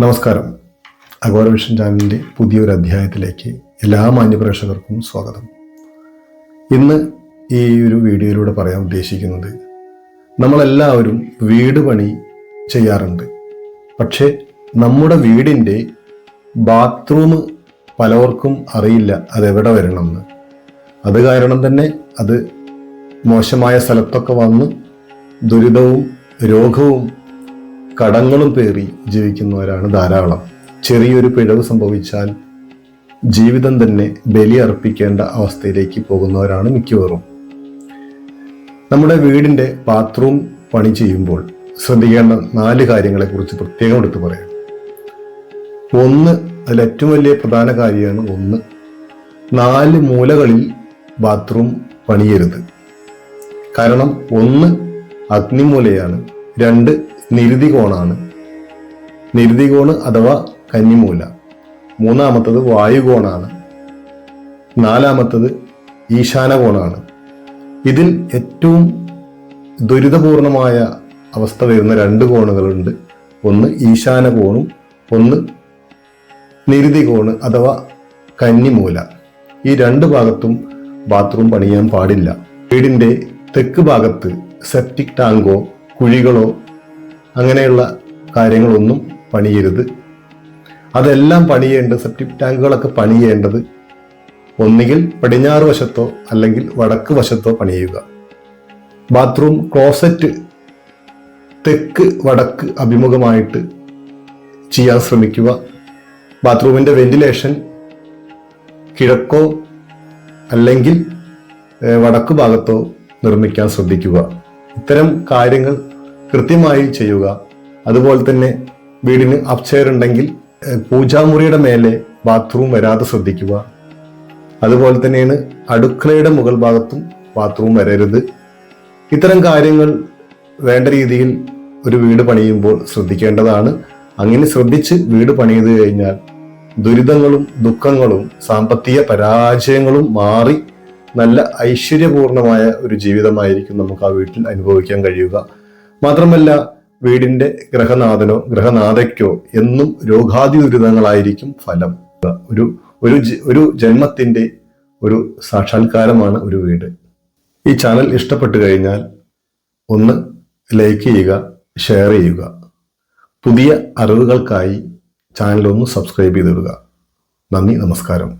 നമസ്കാരം. Agora vision ചാനലിൻ്റെ പുതിയൊരു അധ്യായത്തിലേക്ക് എല്ലാ മാന്യപ്രേക്ഷകർക്കും സ്വാഗതം. ഇന്ന് ഈ ഒരു വീഡിയോയിലൂടെ പറയാൻ ഉദ്ദേശിക്കുന്നത്, നമ്മളെല്ലാവരും വീട് പണി ചെയ്യാറുണ്ട്. പക്ഷേ നമ്മുടെ വീടിൻ്റെ ബാത്റൂം പലർക്കും അറിയില്ല അതെവിടെ വരണമെന്ന്. അത് കാരണം തന്നെ അത് മോശമായ സ്ഥലത്തൊക്കെ വന്ന് ദുരിതവും രോഗവും കടങ്ങളും പേറി ജീവിക്കുന്നവരാണ് ധാരാളം. ചെറിയൊരു പിഴവ് സംഭവിച്ചാൽ ജീവിതം തന്നെ ബലിയർപ്പിക്കേണ്ട അവസ്ഥയിലേക്ക് പോകുന്നവരാണ് മിക്കവാറും. നമ്മുടെ വീടിൻ്റെ ബാത്റൂം പണി ചെയ്യുമ്പോൾ ശ്രദ്ധിക്കേണ്ട 4 കാര്യങ്ങളെക്കുറിച്ച് പ്രത്യേകം എടുത്തു പറയാം. ഒന്ന്, അതിൽ ഏറ്റവും വലിയ പ്രധാന കാര്യമാണ് 4 മൂലകളിൽ ബാത്റൂം പണിയരുത്. കാരണം 1 അഗ്നിമൂലയാണ്, 2 നിരുതി കോണാണ്, നിരുതി കോണ് അഥവാ കന്നിമൂല, 3-മത്തത് വായുകോണാണ്, 4-മത്തത് ഈശാന കോണാണ്. ഇതിൽ ഏറ്റവും ദുരിതപൂർണമായ അവസ്ഥ വരുന്ന 2 കോണുകളുണ്ട്. ഒന്ന് ഈശാന കോണും 1 നിരുതി കോണ് അഥവാ കന്നിമൂല. ഈ 2 ഭാഗത്തും ബാത്റൂം പണിയാൻ പാടില്ല. വീടിൻ്റെ തെക്ക് ഭാഗത്ത് സെപ്റ്റിക് ടാങ്കോ കുഴികളോ അങ്ങനെയുള്ള കാര്യങ്ങളൊന്നും പണിയരുത്. അതെല്ലാം പണിയേണ്ടത്, സെപ്റ്റിക് ടാങ്കുകളൊക്കെ പണിയേണ്ടത് ഒന്നുകിൽ പടിഞ്ഞാറ് വശത്തോ അല്ലെങ്കിൽ വടക്ക് വശത്തോ പണിയുക. ബാത്റൂം ക്ലോസറ്റ് തെക്ക് വടക്ക് അഭിമുഖമായിട്ട് ചെയ്യാൻ ശ്രമിക്കുക. ബാത്റൂമിൻ്റെ വെന്റിലേഷൻ കിഴക്കോ അല്ലെങ്കിൽ വടക്ക് ഭാഗത്തോ നിർമ്മിക്കാൻ ശ്രദ്ധിക്കുക. ഇത്തരം കാര്യങ്ങൾ കൃത്യമായി ചെയ്യുക. അതുപോലെ തന്നെ വീടിന് അപ്സ്റ്റെയർ ഉണ്ടെങ്കിൽ പൂജാമുറിയുടെ മേലെ ബാത്റൂം വരാതെ ശ്രദ്ധിക്കുക. അതുപോലെ തന്നെയാണ് അടുക്കളയുടെ മുകൾ ഭാഗത്തും ബാത്റൂം വരരുത്. ഇത്തരം കാര്യങ്ങൾ വേണ്ട രീതിയിൽ ഒരു വീട് പണിയുമ്പോൾ ശ്രദ്ധിക്കേണ്ടതാണ്. അങ്ങനെ ശ്രദ്ധിച്ച് വീട് പണിയത് കഴിഞ്ഞാൽ ദുരിതങ്ങളും ദുഃഖങ്ങളും സാമ്പത്തിക പരാജയങ്ങളും മാറി നല്ല ഐശ്വര്യപൂർണമായ ഒരു ജീവിതമായിരിക്കും നമുക്ക് ആ വീട്ടിൽ അനുഭവിക്കാൻ കഴിയുക. മാത്രമല്ല, വീടിന്റെ ഗ്രഹനാഥനോ ഗ്രഹനാഥയ്ക്കോ എന്നും രോഗാതി ദുരിതങ്ങളായിരിക്കും ഫലം. ഒരു ജന്മത്തിന്റെ ഒരു സാക്ഷാത്കാരമാണ് ഒരു വീട്. ഈ ചാനൽ ഇഷ്ടപ്പെട്ടു കഴിഞ്ഞാൽ ഒന്ന് ലൈക്ക് ചെയ്യുക, ഷെയർ ചെയ്യുക. പുതിയ അറിവുകൾക്കായി ചാനൽ ഒന്ന് സബ്സ്ക്രൈബ് ചെയ്തിടുക. നന്ദി, നമസ്കാരം.